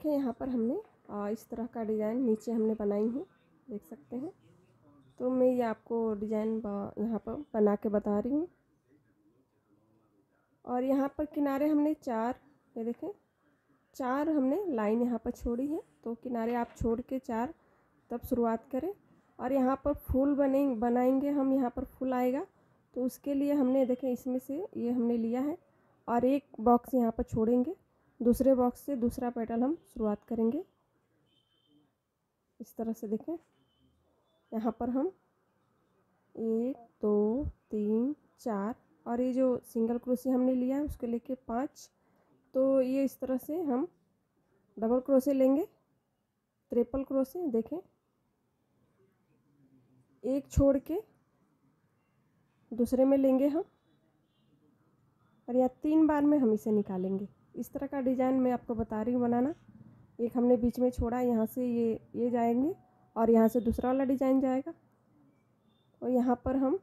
देखें यहाँ पर हमने इस तरह का डिज़ाइन नीचे हमने बनाई है, देख सकते हैं। तो मैं ये आपको डिज़ाइन यहाँ पर बना के बता रही हूँ। और यहाँ पर किनारे हमने 4, ये देखें 4 हमने लाइन यहाँ पर छोड़ी है। तो किनारे आप छोड़ के 4 तब शुरुआत करें। और यहाँ पर फूल बनाएंगे हम, यहाँ पर फूल आएगा। तो उसके लिए हमने देखें इसमें से ये हमने लिया है और एक बॉक्स यहाँ पर छोड़ेंगे, दूसरे बॉक्स से दूसरा पेटल हम शुरुआत करेंगे इस तरह से। देखें यहाँ पर हम 1 2 3 4 और ये जो सिंगल क्रोशिया हमने लिया है उसके लेके 5। तो ये इस तरह से हम डबल क्रोशिया लेंगे, ट्रिपल क्रोशिया। देखें एक छोड़ के दूसरे में लेंगे हम और या 3 बार में हम इसे निकालेंगे। इस तरह का डिज़ाइन मैं आपको बता रही हूँ बनाना। एक हमने बीच में छोड़ा, यहाँ से ये जाएंगे और यहाँ से दूसरा वाला डिज़ाइन जाएगा। और यहाँ पर हम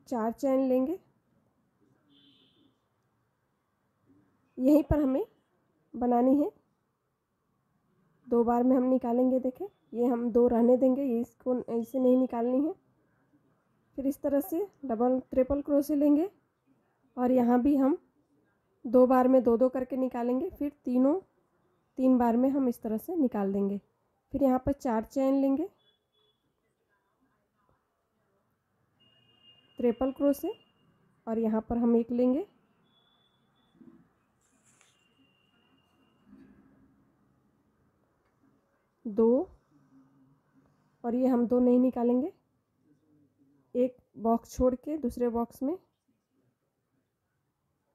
4 चैन लेंगे, यहीं पर हमें बनानी है। 2 बार में हम निकालेंगे। देखें ये हम 2 रहने देंगे, ये इसको ऐसे नहीं निकालनी है। फिर इस तरह से डबल ट्रिपल क्रोशिया लेंगे और यहाँ भी हम 2 बार में 2 2 करके निकालेंगे। फिर 3 बार में हम इस तरह से निकाल देंगे। फिर यहाँ पर 4 चैन लेंगे, ट्रिपल क्रोशिया और यहाँ पर हम एक लेंगे, दो, और ये हम 2 नहीं निकालेंगे। एक बॉक्स छोड़ के दूसरे बॉक्स में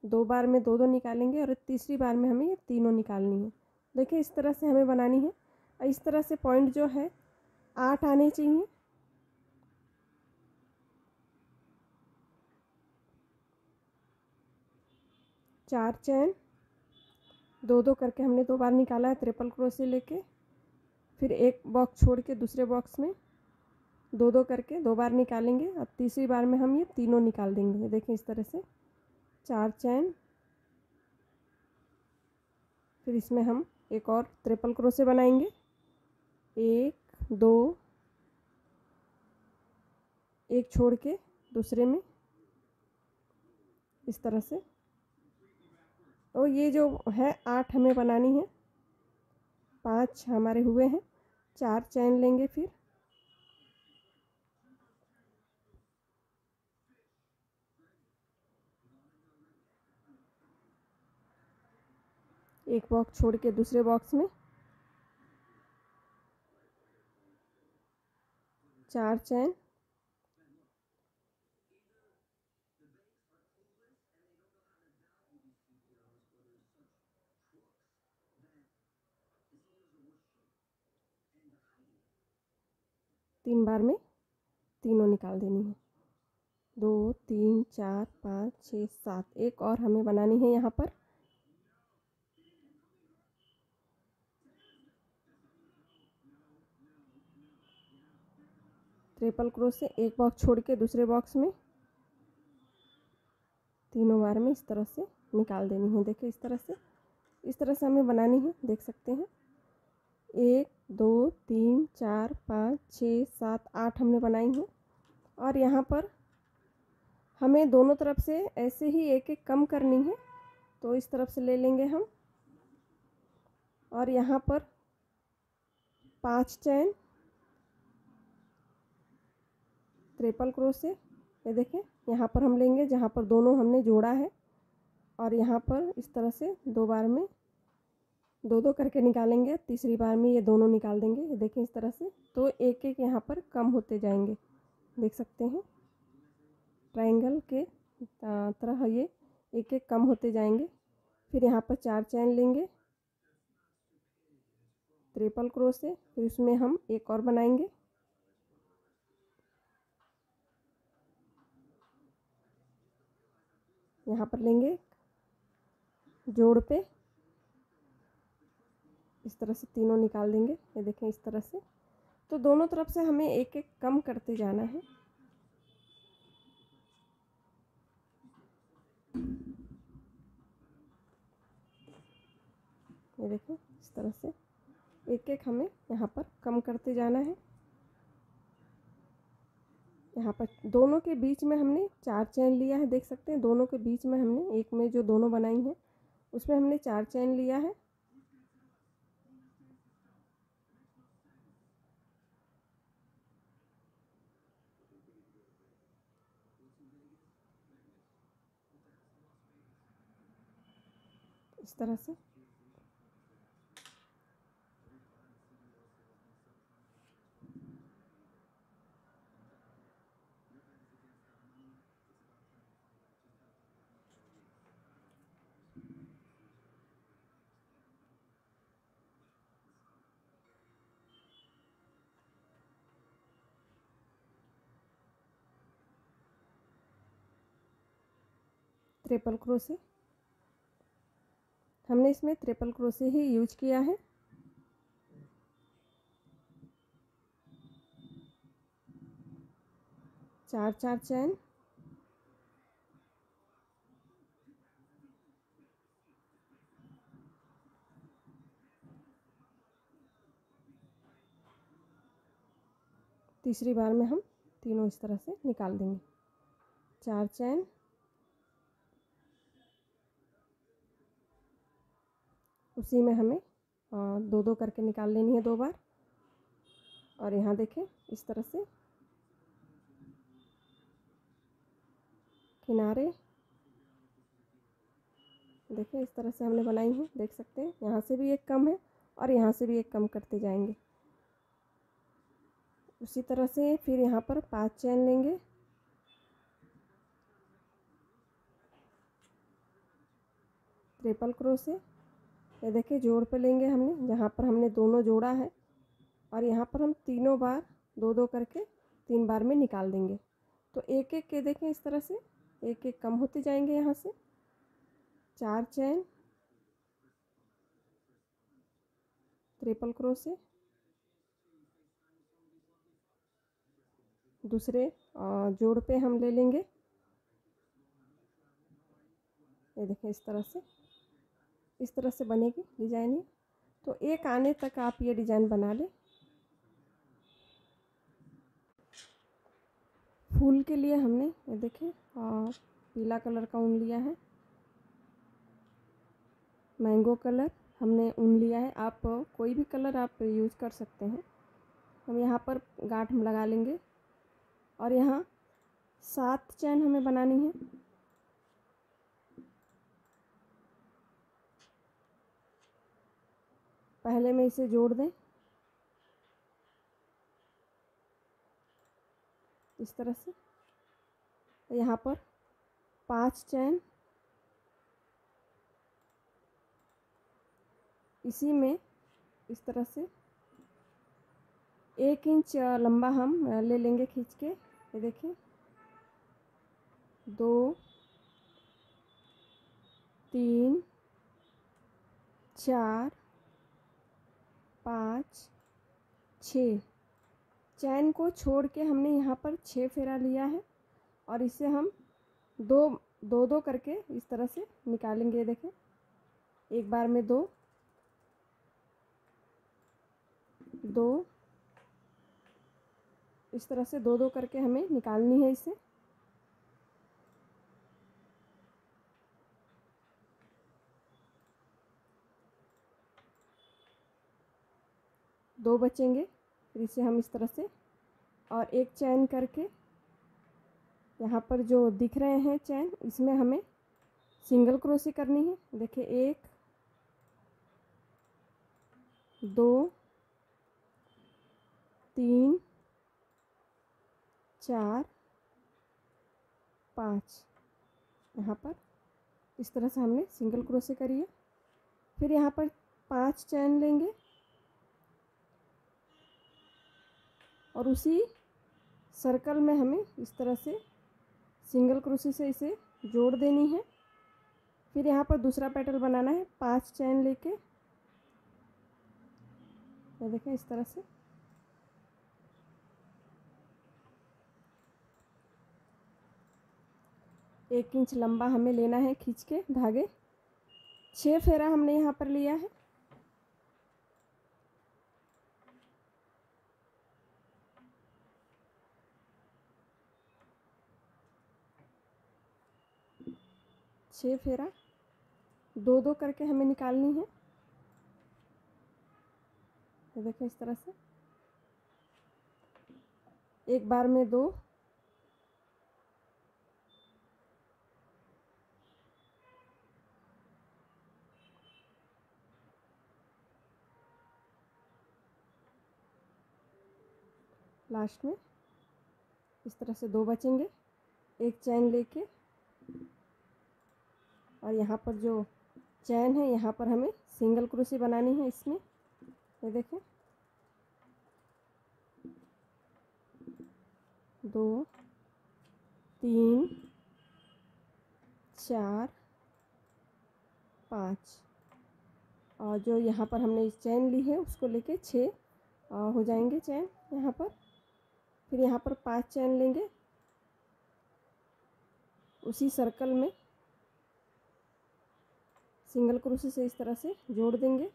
2 बार में 2 2 निकालेंगे और तीसरी बार में हमें ये तीनों निकालनी है। देखिए इस तरह से हमें बनानी है। और इस तरह से पॉइंट जो है 8 आने चाहिए। चार चैन 2 2 करके हमने 2 बार निकाला है ट्रिपल क्रोशिया लेके। फिर एक बॉक्स छोड़ के दूसरे बॉक्स में 2 2 करके 2 बार निकालेंगे और तीसरी बार में हम ये तीनों निकाल देंगे। देखें इस तरह से 4 चैन। फिर इसमें हम एक और ट्रिपल क्रोशिया बनाएंगे, 1 2, एक छोड़ के दूसरे में इस तरह से। और ये जो है 8 हमें बनानी है, 5 हमारे हुए हैं। 4 चैन लेंगे, फिर एक बॉक्स छोड़ के दूसरे बॉक्स में 4 चैन। तीन बार में तीनों निकाल देनी है। 2 3 4 5 6 7। एक और हमें बनानी है यहाँ पर। ट्रिपल क्रोशिया एक बॉक्स छोड़ के दूसरे बॉक्स में तीनों बार में इस तरह से निकाल देनी है। देखिए इस तरह से हमें बनानी है, देख सकते हैं। 1 2 3 4 5 6 7 8 हमने बनाई है। और यहाँ पर हमें दोनों तरफ से ऐसे ही एक एक कम करनी है। तो इस तरफ से ले लेंगे हम और यहाँ पर 5 चैन ट्रिपल क्रोशिया। ये देखें यहाँ पर हम लेंगे जहाँ पर दोनों हमने जोड़ा है और यहाँ पर इस तरह से 2 बार में 2 2 करके निकालेंगे। तीसरी बार में ये दोनों निकाल देंगे। ये देखें इस तरह से। तो एक एक यहाँ पर कम होते जाएंगे, देख सकते हैं। ट्रायंगल के तरह ये एक एक कम होते जाएंगे। फिर यहाँ पर 4 चैन लेंगे, ट्रिपल क्रोशिया। फिर उसमें हम एक और बनाएंगे, यहाँ पर लेंगे जोड़ पे इस तरह से तीनों निकाल देंगे। ये देखें इस तरह से। तो दोनों तरफ से हमें एक एक कम करते जाना है। ये देखिए इस तरह से एक एक हमें यहाँ पर कम करते जाना है। यहाँ पर दोनों के बीच में हमने 4 चैन लिया है, देख सकते हैं दोनों के बीच में हमने एक में जो दोनों बनाई हैं उसमें हमने 4 चैन लिया है। इस तरह से ट्रिपल क्रोशे, हमने इसमें ट्रिपल क्रोशे ही यूज किया है। चार चार चैन, तीसरी बार में हम तीनों इस तरह से निकाल देंगे। 4 चैन, उसी में हमें दो दो करके निकाल लेनी है 2 बार। और यहाँ देखें इस तरह से किनारे, देखिए इस तरह से हमने बनाई है, देख सकते हैं यहाँ से भी एक कम है और यहाँ से भी एक कम करते जाएंगे। उसी तरह से फिर यहाँ पर 5 चैन लेंगे, ट्रिपल क्रोशे, ये देखिए जोड़ पे लेंगे हमने जहाँ पर हमने दोनों जोड़ा है और यहाँ पर हम तीनों बार दो दो करके 3 बार में निकाल देंगे। तो एक एक के देखें इस तरह से एक एक कम होते जाएंगे। यहाँ से 4 चैन, ट्रिपल क्रोशे, दूसरे जोड़ पे हम ले लेंगे, ये देखें इस तरह से बनेगी डिजाइन ये। तो एक आने तक आप ये डिजाइन बना लें। फूल के लिए हमने ये देखें पीला कलर का ऊन लिया है, मैंगो कलर हमने ऊन लिया है, आप कोई भी कलर आप यूज कर सकते हैं। हम यहाँ पर गांठ में लगा लेंगे और यहाँ 7 चैन हमें बनानी है। पहले में इसे जोड़ दें इस तरह से, यहाँ पर 5 चैन, इसी में इस तरह से 1 इंच लंबा हम ले लेंगे खींच के, ये देखिए 2 3 4 5 6 चैन को छोड़ के हमने यहाँ पर 6 फेरा लिया है और इसे हम दो दो करके इस तरह से निकालेंगे। देखें एक बार में दो इस तरह से दो करके हमें निकालनी है इसे। दो बचेंगे, फिर इसे हम इस तरह से और एक चैन करके यहाँ पर जो दिख रहे हैं चैन, इसमें हमें सिंगल क्रोशे करनी है। देखिए 1 2 3 4 5, यहाँ पर इस तरह से हमने सिंगल क्रोशे करी है। फिर यहाँ पर 5 चैन लेंगे और उसी सर्कल में हमें इस तरह से सिंगल क्रोशे से इसे जोड़ देनी है। फिर यहाँ पर दूसरा पेटल बनाना है 5 चैन लेके, ये देखें इस तरह से एक इंच लंबा हमें लेना है खींच के धागे। 6 फेरा हमने यहाँ पर लिया है 6 फेरा, दो दो करके हमें निकालनी है। ये देखें इस तरह से, एक बार में 2, लास्ट में इस तरह से 2 बचेंगे। एक चैन लेके और यहाँ पर जो चैन है यहाँ पर हमें सिंगल क्रोशे बनानी है इसमें। ये देखें, 2 3 4 5 और जो यहाँ पर हमने इस चैन ली है उसको लेके 6 हो जाएंगे चैन यहाँ पर। फिर यहाँ पर 5 चैन लेंगे, उसी सर्कल में सिंगल क्रोशे से इस तरह से जोड़ देंगे।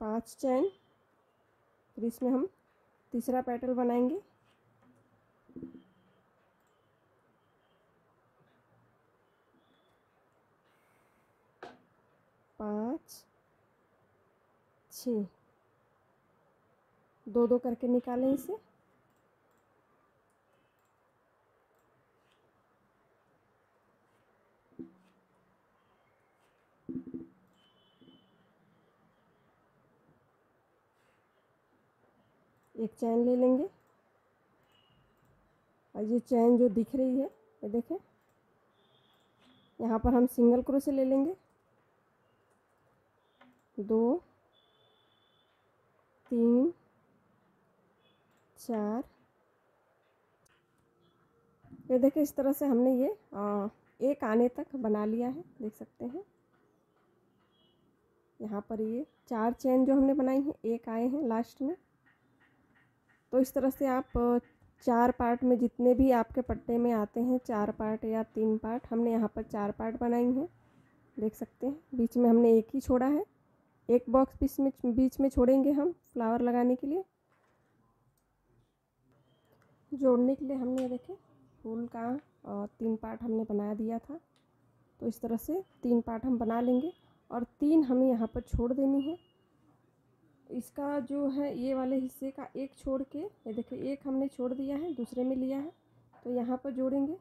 पांच चैन, फिर इसमें हम तीसरा पेटल बनाएंगे। पाँच, 6, दो दो करके निकालें इसे। एक चैन ले लेंगे और ये चैन जो दिख रही है ये देखें, यहाँ पर हम सिंगल क्रोशे ले लेंगे। 2 3 4, ये देखें इस तरह से हमने ये एक आने तक बना लिया है, देख सकते हैं। यहाँ पर ये 4 चैन जो हमने बनाई हैं एक आए हैं लास्ट में। तो इस तरह से आप 4 पार्ट में जितने भी आपके पट्टे में आते हैं 4 पार्ट या 3 पार्ट, हमने यहाँ पर 4 पार्ट बनाई हैं, देख सकते हैं। बीच में हमने एक ही छोड़ा है, एक बॉक्स बीच में छोड़ेंगे हम फ्लावर लगाने के लिए। जोड़ने के लिए हमने ये देखें फूल का 3 पार्ट हमने बना दिया था। तो इस तरह से 3 पार्ट हम बना लेंगे और 3 हमें यहाँ पर छोड़ देनी है। इसका जो है ये वाले हिस्से का एक छोड़ के, ये देखिए एक हमने छोड़ दिया है, दूसरे में लिया है, तो यहाँ पर जोड़ेंगे।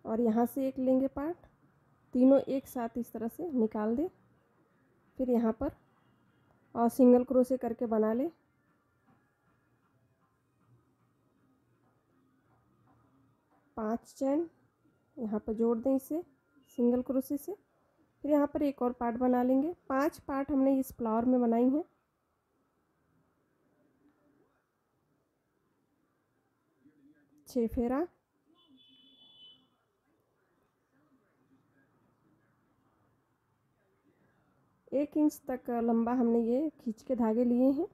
और यहाँ से एक लेंगे पार्ट, तीनों एक साथ इस तरह से निकाल दें। फिर यहाँ पर और सिंगल क्रोशे करके बना ले। पांच चैन यहाँ पर जोड़ दें इसे सिंगल क्रोशे से। फिर यहाँ पर एक और पार्ट बना लेंगे। 5 पार्ट हमने इस फ्लावर में बनाई हैं। छः फेरा, एक इंच तक लंबा हमने ये खींच के धागे लिए हैं,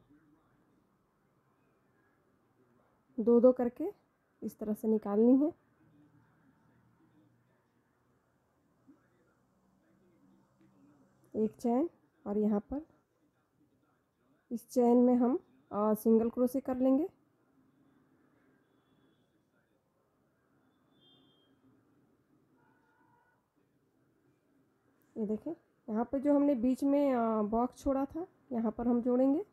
दो दो करके इस तरह से निकालनी है। एक चैन और यहाँ पर इस चैन में हम सिंगल क्रोशे कर लेंगे। ये देखें, यहाँ पर जो हमने बीच में बॉक्स छोड़ा था यहाँ पर हम जोड़ेंगे।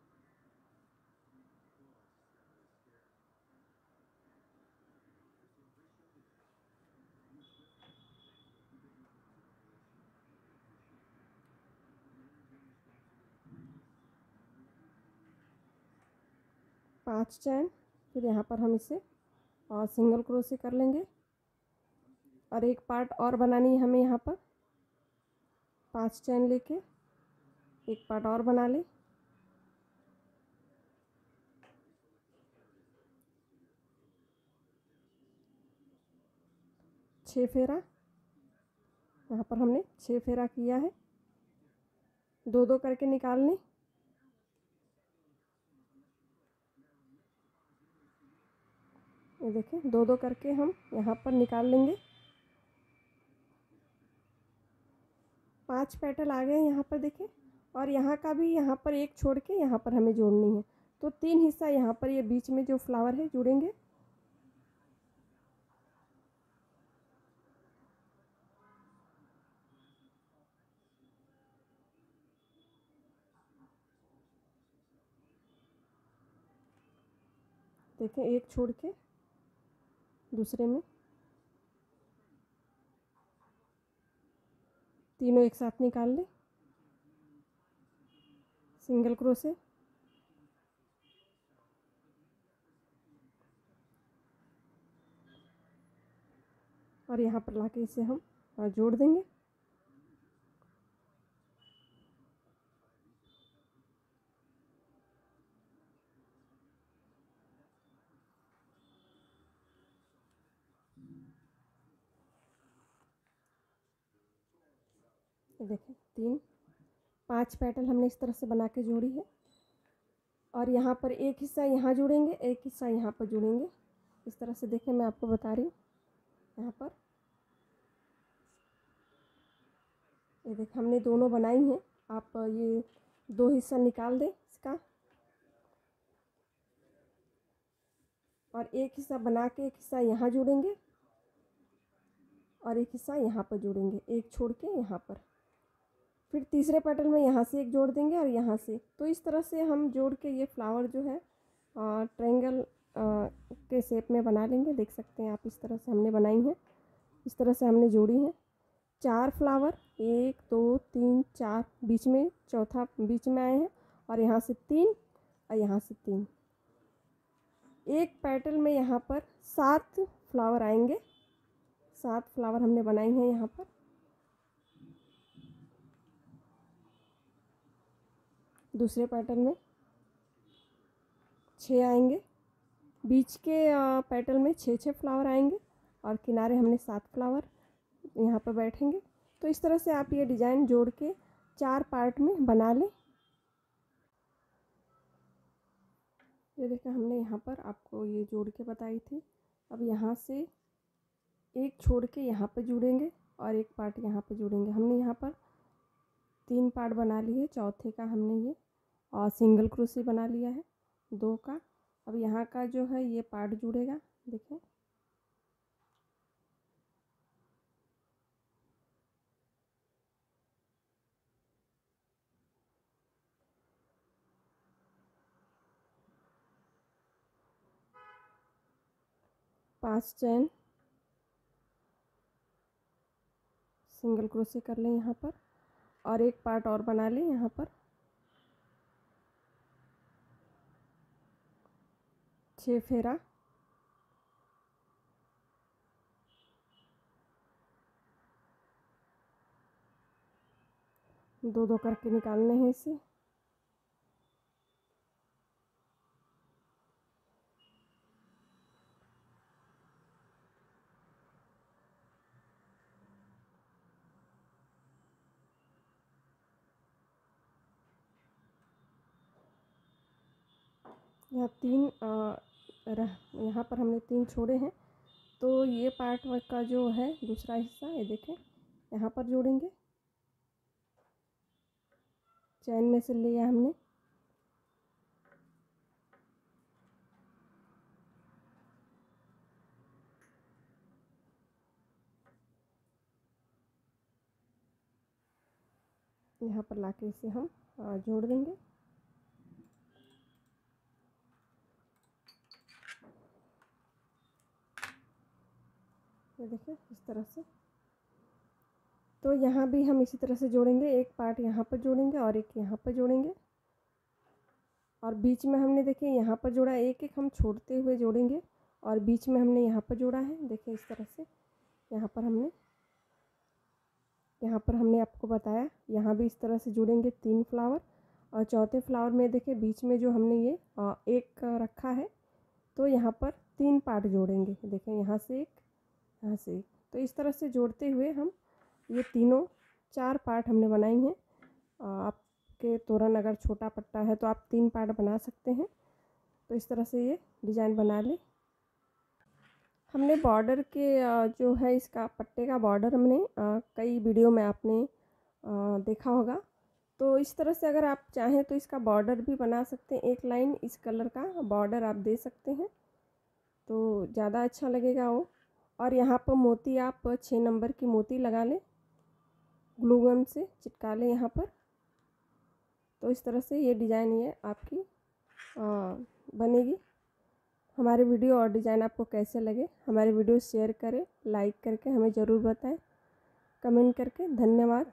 पांच चैन, फिर यहाँ पर हम इसे सिंगल क्रोशे कर लेंगे और एक पार्ट और बनानी है हमें। यहाँ पर 5 चैन लेके एक पार्ट और बना ले। छः फेरा, यहाँ पर हमने 6 फेरा किया है, दो दो करके निकालने। ये देखें दो दो करके हम यहाँ पर निकाल लेंगे। 5 पेटल आ गए यहाँ पर देखें। और यहाँ का भी यहाँ पर एक छोड़ के यहाँ पर हमें जोड़नी है। तो 3 हिस्सा यहाँ पर ये बीच में जो फ्लावर है जुड़ेंगे। देखें, एक छोड़ के दूसरे में तीनों एक साथ निकाल लें, सिंगल क्रोशे, और यहाँ पर लाके इसे हम जोड़ देंगे। देखें, 5 पेटल हमने इस तरह से बना के जोड़ी है। और यहाँ पर एक हिस्सा यहाँ जुड़ेंगे, एक हिस्सा यहाँ पर जुड़ेंगे। इस तरह से देखें, मैं आपको बता रही हूँ। यहाँ पर ये देखें, हमने दोनों बनाई हैं। आप ये 2 हिस्सा निकाल दें इसका, और एक हिस्सा बना के एक हिस्सा यहाँ जोड़ेंगे और एक हिस्सा यहाँ पर जोड़ेंगे, एक छोड़ के यहाँ पर। फिर तीसरे पैटर्न में यहाँ से एक जोड़ देंगे और यहाँ से। तो इस तरह से हम जोड़ के ये फ्लावर जो है ट्रायंगल के शेप में बना लेंगे। देख सकते हैं आप, इस तरह से हमने बनाई है, इस तरह से हमने जोड़ी है। 4 फ्लावर, 1 2 3 4, बीच में चौथा बीच में आए हैं, और यहाँ से 3 और यहाँ से 3। एक पैटर्न में यहाँ पर 7 फ्लावर आएंगे। 7 फ्लावर हमने बनाई हैं यहाँ पर। दूसरे पैटर्न में 6 आएंगे। बीच के पैटर्न में 6 फ्लावर आएंगे, और किनारे हमने 7 फ्लावर यहाँ पर बैठेंगे। तो इस तरह से आप ये डिज़ाइन जोड़ के 4 पार्ट में बना लें। ये देखिए, हमने यहाँ पर आपको ये जोड़ के बताई थी। अब यहाँ से एक छोड़ के यहाँ पर जुड़ेंगे और एक पार्ट यहाँ पर जुड़ेंगे। हमने यहाँ पर 3 पार्ट बना लिए। चौथे का हमने ये और सिंगल क्रोशे बना लिया है 2 का। अब यहाँ का जो है ये पार्ट जुड़ेगा। देखिए, पांच चैन सिंगल क्रोशे कर लें यहाँ पर, और एक पार्ट और बना लें यहाँ पर। 6 फेरा, दो दो करके निकालने हैं इसे। यहाँ 3 यहाँ पर हमने 3 छोड़े हैं। तो ये पार्ट का जो है दूसरा हिस्सा, ये देखें, यहाँ पर जोड़ेंगे। चैन में से लिया हमने, यहाँ पर लाके इसे हम जोड़ देंगे। ये देखिए, इस तरह से। तो यहाँ भी हम इसी तरह से जोड़ेंगे। एक पार्ट यहाँ पर जोड़ेंगे और एक यहाँ पर जोड़ेंगे, और बीच में हमने देखिए यहाँ पर जोड़ा, एक एक हम छोड़ते हुए जोड़ेंगे, और बीच में हमने यहाँ पर जोड़ा है। देखिए, इस तरह से यहाँ पर हमने आपको बताया, यहाँ भी इस तरह से जुड़ेंगे 3 फ्लावर। और चौथे फ्लावर में देखिए बीच में जो हमने ये एक रखा है, तो यहाँ पर 3 पार्ट जोड़ेंगे। देखें, यहाँ से एक, यहाँ से एक। तो इस तरह से जोड़ते हुए हम ये तीनों 4 पार्ट हमने बनाई हैं। आपके तोरण अगर छोटा पट्टा है तो आप 3 पार्ट बना सकते हैं। तो इस तरह से ये डिज़ाइन बना लें। हमने बॉर्डर के जो है इसका पट्टे का बॉर्डर हमने कई वीडियो में आपने देखा होगा। तो इस तरह से अगर आप चाहें तो इसका बॉर्डर भी बना सकते हैं, एक लाइन इस कलर का बॉर्डर आप दे सकते हैं तो ज़्यादा अच्छा लगेगा वो। और यहाँ पर मोती आप 6 नंबर की मोती लगा लें, ग्लू गन से चिपका लें यहाँ पर। तो इस तरह से ये डिज़ाइन ये आपकी बनेगी। हमारे वीडियो और डिज़ाइन आपको कैसे लगे, हमारे वीडियो शेयर करें, लाइक करके हमें ज़रूर बताएं, कमेंट करके। धन्यवाद।